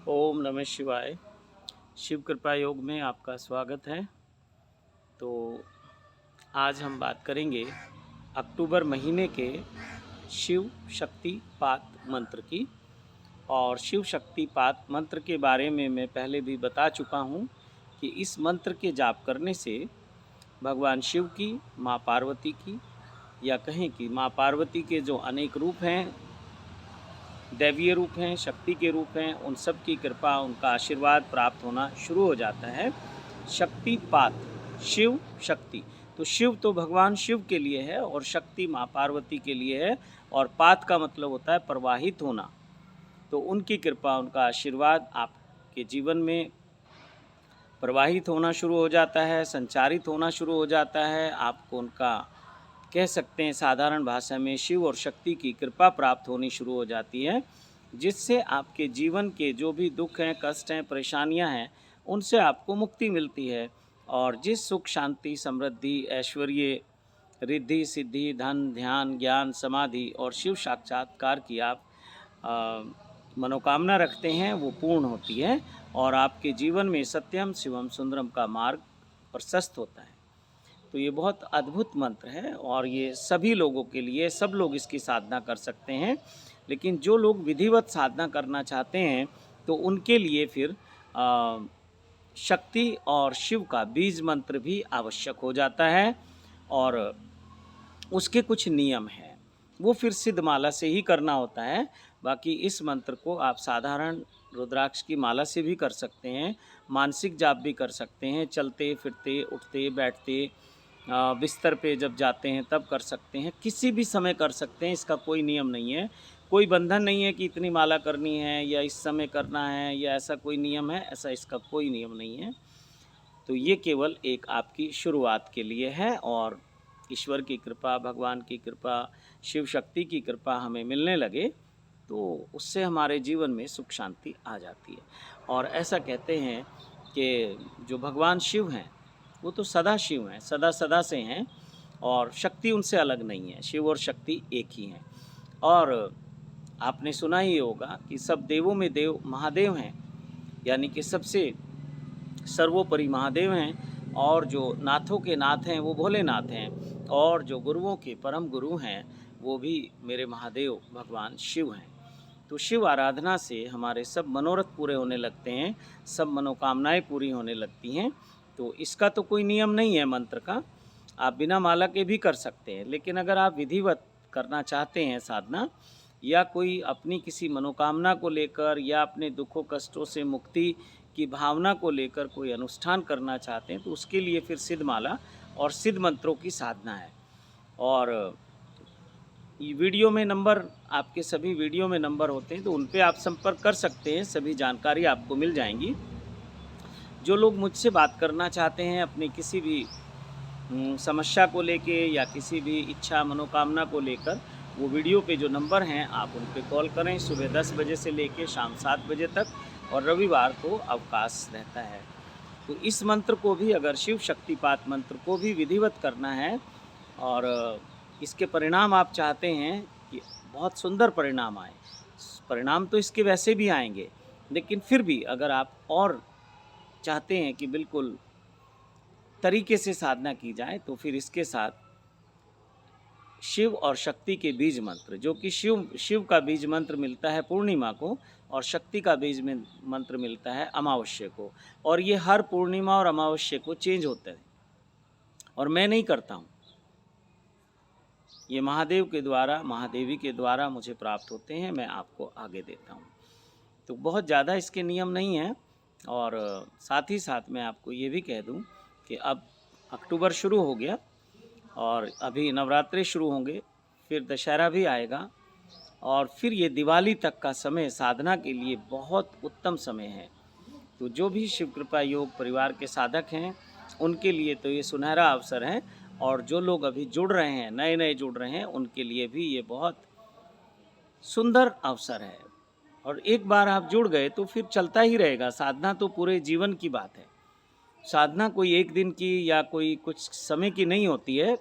ओम नमः शिवाय। शिव कृपा योग में आपका स्वागत है। तो आज हम बात करेंगे अक्टूबर महीने के शिव शक्ति पात मंत्र की। और शिव शक्ति पात मंत्र के बारे में मैं पहले भी बता चुका हूँ कि इस मंत्र के जाप करने से भगवान शिव की, माँ पार्वती की, या कहें कि माँ पार्वती के जो अनेक रूप हैं, दैवीय रूप हैं, शक्ति के रूप हैं, उन सब की कृपा, उनका आशीर्वाद प्राप्त होना शुरू हो जाता है। शक्तिपात, शिव शक्ति, तो शिव तो भगवान शिव के लिए है और शक्ति माँ पार्वती के लिए है। और पात का मतलब होता है प्रवाहित होना। तो उनकी कृपा, उनका आशीर्वाद आपके जीवन में प्रवाहित होना शुरू हो जाता है, संचारित होना शुरू हो जाता है। आपको उनका, कह सकते हैं साधारण भाषा में, शिव और शक्ति की कृपा प्राप्त होनी शुरू हो जाती है, जिससे आपके जीवन के जो भी दुख हैं, कष्ट हैं, परेशानियां हैं, उनसे आपको मुक्ति मिलती है। और जिस सुख, शांति, समृद्धि, ऐश्वर्य, रिद्धि, सिद्धि, धन, ध्यान, ज्ञान, समाधि और शिव साक्षात्कार की आप मनोकामना रखते हैं, वो पूर्ण होती है और आपके जीवन में सत्यम शिवम सुंदरम का मार्ग प्रशस्त होता है। तो ये बहुत अद्भुत मंत्र है और ये सभी लोगों के लिए, सब लोग इसकी साधना कर सकते हैं। लेकिन जो लोग विधिवत साधना करना चाहते हैं तो उनके लिए फिर शक्ति और शिव का बीज मंत्र भी आवश्यक हो जाता है। और उसके कुछ नियम हैं, वो फिर सिद्ध माला से ही करना होता है। बाकी इस मंत्र को आप साधारण रुद्राक्ष की माला से भी कर सकते हैं, मानसिक जाप भी कर सकते हैं, चलते फिरते, उठते बैठते, बिस्तर पे जब जाते हैं तब कर सकते हैं, किसी भी समय कर सकते हैं। इसका कोई नियम नहीं है, कोई बंधन नहीं है कि इतनी माला करनी है या इस समय करना है या ऐसा कोई नियम है, ऐसा इसका कोई नियम नहीं है। तो ये केवल एक आपकी शुरुआत के लिए है और ईश्वर की कृपा, भगवान की कृपा, शिव शक्ति की कृपा हमें मिलने लगे तो उससे हमारे जीवन में सुख शांति आ जाती है। और ऐसा कहते हैं कि जो भगवान शिव हैं वो तो सदा शिव हैं, सदा सदा से हैं और शक्ति उनसे अलग नहीं है। शिव और शक्ति एक ही हैं। और आपने सुना ही होगा कि सब देवों में देव महादेव हैं, यानी कि सबसे सर्वोपरि महादेव हैं। और जो नाथों के नाथ हैं वो भोलेनाथ हैं। और जो गुरुओं के परम गुरु हैं वो भी मेरे महादेव भगवान शिव हैं। तो शिव आराधना से हमारे सब मनोरथ पूरे होने लगते हैं, सब मनोकामनाएं पूरी होने लगती हैं। तो इसका तो कोई नियम नहीं है मंत्र का, आप बिना माला के भी कर सकते हैं। लेकिन अगर आप विधिवत करना चाहते हैं साधना, या कोई अपनी किसी मनोकामना को लेकर या अपने दुखों कष्टों से मुक्ति की भावना को लेकर कोई अनुष्ठान करना चाहते हैं, तो उसके लिए फिर सिद्ध माला और सिद्ध मंत्रों की साधना है। और ये वीडियो में नंबर, आपके सभी वीडियो में नंबर होते हैं, तो उन पे आप संपर्क कर सकते हैं, सभी जानकारी आपको मिल जाएंगी। जो लोग मुझसे बात करना चाहते हैं अपनी किसी भी समस्या को लेके या किसी भी इच्छा मनोकामना को लेकर, वो वीडियो पे जो नंबर हैं आप उन पे कॉल करें। सुबह 10 बजे से लेके शाम 7 बजे तक, और रविवार को अवकाश रहता है। तो इस मंत्र को भी, अगर शिव शक्तिपात मंत्र को भी विधिवत करना है और इसके परिणाम आप चाहते हैं कि बहुत सुंदर परिणाम आए, परिणाम तो इसके वैसे भी आएंगे, लेकिन फिर भी अगर आप और चाहते हैं कि बिल्कुल तरीके से साधना की जाए, तो फिर इसके साथ शिव और शक्ति के बीज मंत्र, जो कि शिव का बीज मंत्र मिलता है पूर्णिमा को और शक्ति का बीज मंत्र मिलता है अमावस्या को। और ये हर पूर्णिमा और अमावस्या को चेंज होता है और मैं नहीं करता हूँ, ये महादेव के द्वारा, महादेवी के द्वारा मुझे प्राप्त होते हैं, मैं आपको आगे देता हूँ। तो बहुत ज़्यादा इसके नियम नहीं हैं। और साथ ही साथ मैं आपको ये भी कह दूँ कि अब अक्टूबर शुरू हो गया और अभी नवरात्रि शुरू होंगे, फिर दशहरा भी आएगा और फिर ये दिवाली तक का समय साधना के लिए बहुत उत्तम समय है। तो जो भी शिव कृपा योग परिवार के साधक हैं उनके लिए तो ये सुनहरा अवसर है। और जो लोग अभी जुड़ रहे हैं, नए नए जुड़ रहे हैं, उनके लिए भी ये बहुत सुंदर अवसर है। और एक बार आप जुड़ गए तो फिर चलता ही रहेगा। साधना तो पूरे जीवन की बात है, साधना कोई एक दिन की या कोई कुछ समय की नहीं होती है।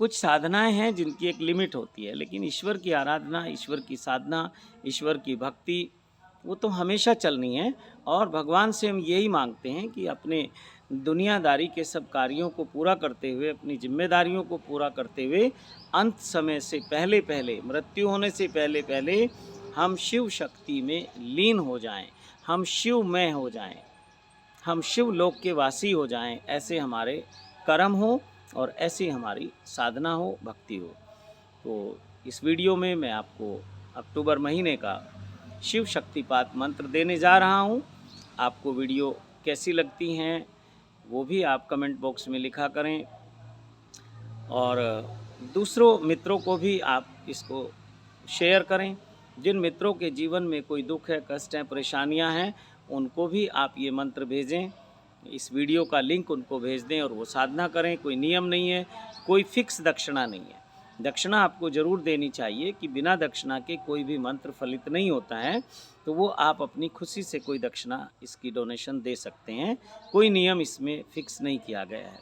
कुछ साधनाएं हैं जिनकी एक लिमिट होती है, लेकिन ईश्वर की आराधना, ईश्वर की साधना, ईश्वर की भक्ति वो तो हमेशा चलनी है। और भगवान से हम यही मांगते हैं कि अपने दुनियादारी के सब कार्यों को पूरा करते हुए, अपनी जिम्मेदारियों को पूरा करते हुए, अंत समय से पहले पहले, मृत्यु होने से पहले पहले हम शिव शक्ति में लीन हो जाएं, हम शिवमय हो जाएं, हम शिव लोक के वासी हो जाएं। ऐसे हमारे कर्म हो और ऐसी हमारी साधना हो, भक्ति हो। तो इस वीडियो में मैं आपको अक्टूबर महीने का शिव शक्तिपात मंत्र देने जा रहा हूँ। आपको वीडियो कैसी लगती हैं वो भी आप कमेंट बॉक्स में लिखा करें, और दूसरों मित्रों को भी आप इसको शेयर करें। जिन मित्रों के जीवन में कोई दुख है, कष्ट है, परेशानियां हैं, उनको भी आप ये मंत्र भेजें। इस वीडियो का लिंक उनको भेज दें और वो साधना करें। कोई नियम नहीं है, कोई फिक्स दक्षिणा नहीं है। दक्षिणा आपको ज़रूर देनी चाहिए कि बिना दक्षिणा के कोई भी मंत्र फलित नहीं होता है। तो वो आप अपनी खुशी से कोई दक्षिणा इसकी डोनेशन दे सकते हैं। कोई नियम इसमें फिक्स नहीं किया गया है।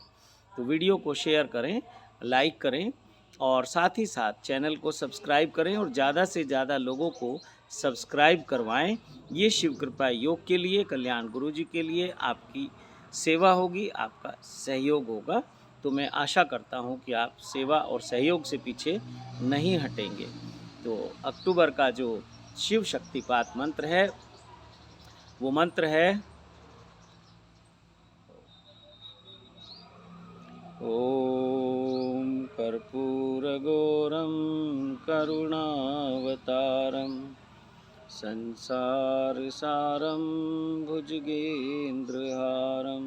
तो वीडियो को शेयर करें, लाइक करें और साथ ही साथ चैनल को सब्सक्राइब करें और ज़्यादा से ज़्यादा लोगों को सब्सक्राइब करवाएं। ये शिव कृपा योग के लिए, कल्याण गुरु जी के लिए आपकी सेवा होगी, आपका सहयोग होगा। तो मैं आशा करता हूँ कि आप सेवा और सहयोग से पीछे नहीं हटेंगे। तो अक्टूबर का जो शिव शक्तिपात मंत्र है वो मंत्र है ओम कर्पूरगौरम करुणावतारम संसारसारं भुजगेन्द्रहारम।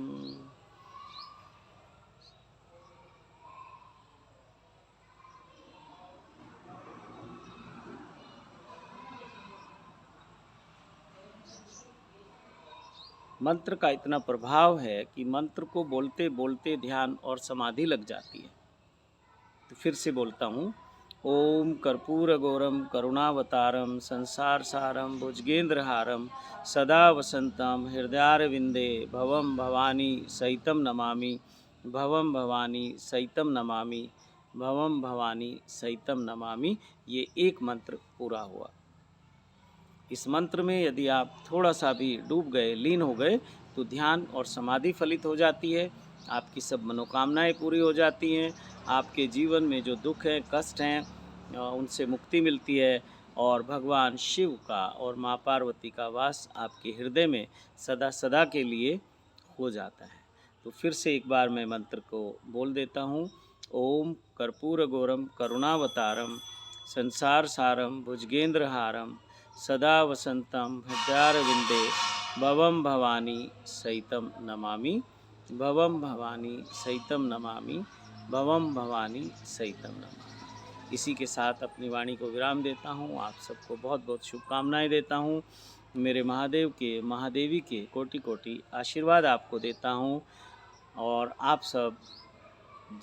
मंत्र का इतना प्रभाव है कि मंत्र को बोलते बोलते ध्यान और समाधि लग जाती है। तो फिर से बोलता हूँ, ओम कर्पूरगौरम करुणावतारम संसार सारम भुजगेन्द्रहारम सदा वसंतम हृदयारविंदे भवम भवानी सहितम नमामि, भवम भवानी सहितम नमामि, भवम भवानी सहितम नमामि। ये एक मंत्र पूरा हुआ। इस मंत्र में यदि आप थोड़ा सा भी डूब गए, लीन हो गए, तो ध्यान और समाधि फलित हो जाती है। आपकी सब मनोकामनाएं पूरी हो जाती हैं। आपके जीवन में जो दुख हैं, कष्ट हैं, उनसे मुक्ति मिलती है और भगवान शिव का और माँ पार्वती का वास आपके हृदय में सदा सदा के लिए हो जाता है। तो फिर से एक बार मैं मंत्र को बोल देता हूँ। ओम कर्पूरगौरम करुणावतारम संसार सारम भुजगेन्द्रहारम सदा वसंतम हृदयारविंदे भवम भवानी सहितम नमामि, भवम भवानी सहितम नमामि, भवम भवानी सहितम नमामि। इसी के साथ अपनी वाणी को विराम देता हूँ। आप सबको बहुत बहुत शुभकामनाएं देता हूँ। मेरे महादेव के, महादेवी के कोटि कोटि आशीर्वाद आपको देता हूँ और आप सब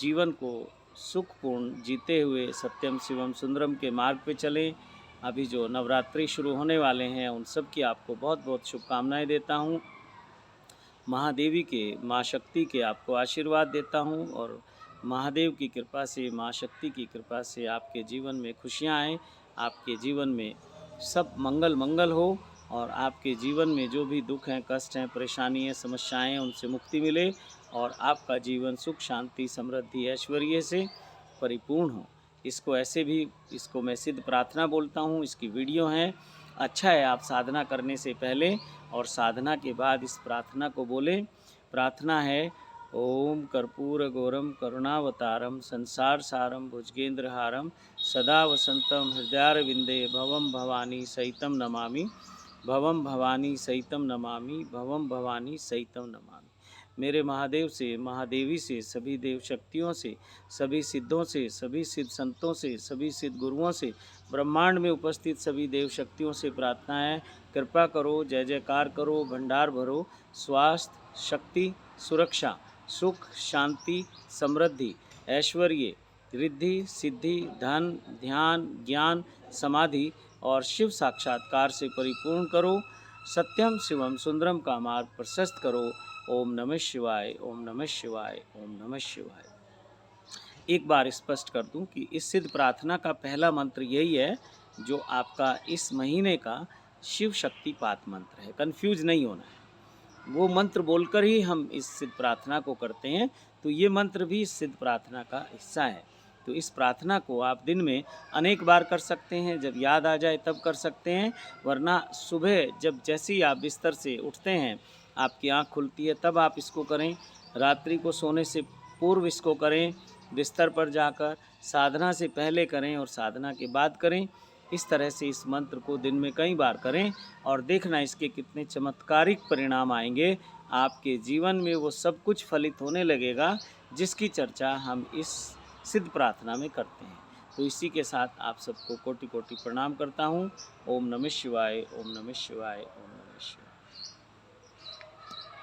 जीवन को सुखपूर्ण जीते हुए सत्यम शिवम सुंदरम के मार्ग पे चलें। अभी जो नवरात्रि शुरू होने वाले हैं उन सब की आपको बहुत बहुत शुभकामनाएं देता हूँ। महादेवी के, माँ शक्ति के आपको आशीर्वाद देता हूँ और महादेव की कृपा से, माँ शक्ति की कृपा से आपके जीवन में खुशियाँ आएँ, आपके जीवन में सब मंगल मंगल हो और आपके जीवन में जो भी दुख हैं, कष्ट हैं, परेशानी हैं, समस्याएं हैं, उनसे मुक्ति मिले और आपका जीवन सुख शांति समृद्धि ऐश्वर्य से परिपूर्ण हो। इसको ऐसे भी, इसको मैं सिद्ध प्रार्थना बोलता हूँ। इसकी वीडियो हैं। अच्छा है आप साधना करने से पहले और साधना के बाद इस प्रार्थना को बोलें। प्रार्थना है, ओम कर्पूरगौरम करुणावतारम संसार सारम भुजगेन्द्रहारम सदा वसंतम हृदयारविंदे भवम भवानी सहितम नमामि, भवम भवानी सहितम नमामि, भवम भवानी सहितम नमामि। मेरे महादेव से, महादेवी से, सभी देव शक्तियों से, सभी सिद्धों से, सभी सिद्ध संतों से, सभी सिद्ध गुरुओं से, ब्रह्मांड में उपस्थित सभी देव शक्तियों से प्रार्थना है, कृपा करो, जय जयकार करो, भंडार भरो, स्वास्थ्य, शक्ति, सुरक्षा, सुख, शांति, समृद्धि, ऐश्वर्य, रिद्धि, सिद्धि, धन, ध्यान, ज्ञान, समाधि और शिव साक्षात्कार से परिपूर्ण करो। सत्यम शिवम सुंदरम का मार्ग प्रशस्त करो। ओम नमः शिवाय, ओम नमः शिवाय, ओम नमः शिवाय। एक बार स्पष्ट कर दूं कि इस सिद्ध प्रार्थना का पहला मंत्र यही है जो आपका इस महीने का शिव शक्तिपात मंत्र है, कन्फ्यूज नहीं होना है। वो मंत्र बोलकर ही हम इस सिद्ध प्रार्थना को करते हैं, तो ये मंत्र भी इस सिद्ध प्रार्थना का हिस्सा है। तो इस प्रार्थना को आप दिन में अनेक बार कर सकते हैं, जब याद आ जाए तब कर सकते हैं, वरना सुबह जब जैसे ही आप बिस्तर से उठते हैं, आपकी आँख खुलती है तब आप इसको करें। रात्रि को सोने से पूर्व इसको करें, बिस्तर पर जाकर साधना से पहले करें और साधना के बाद करें। इस तरह से इस मंत्र को दिन में कई बार करें और देखना इसके कितने चमत्कारिक परिणाम आएंगे। आपके जीवन में वो सब कुछ फलित होने लगेगा जिसकी चर्चा हम इस सिद्ध प्रार्थना में करते हैं। तो इसी के साथ आप सबको कोटि कोटि प्रणाम करता हूँ। ओम नमः शिवाय, ओम नमः शिवाय, ओम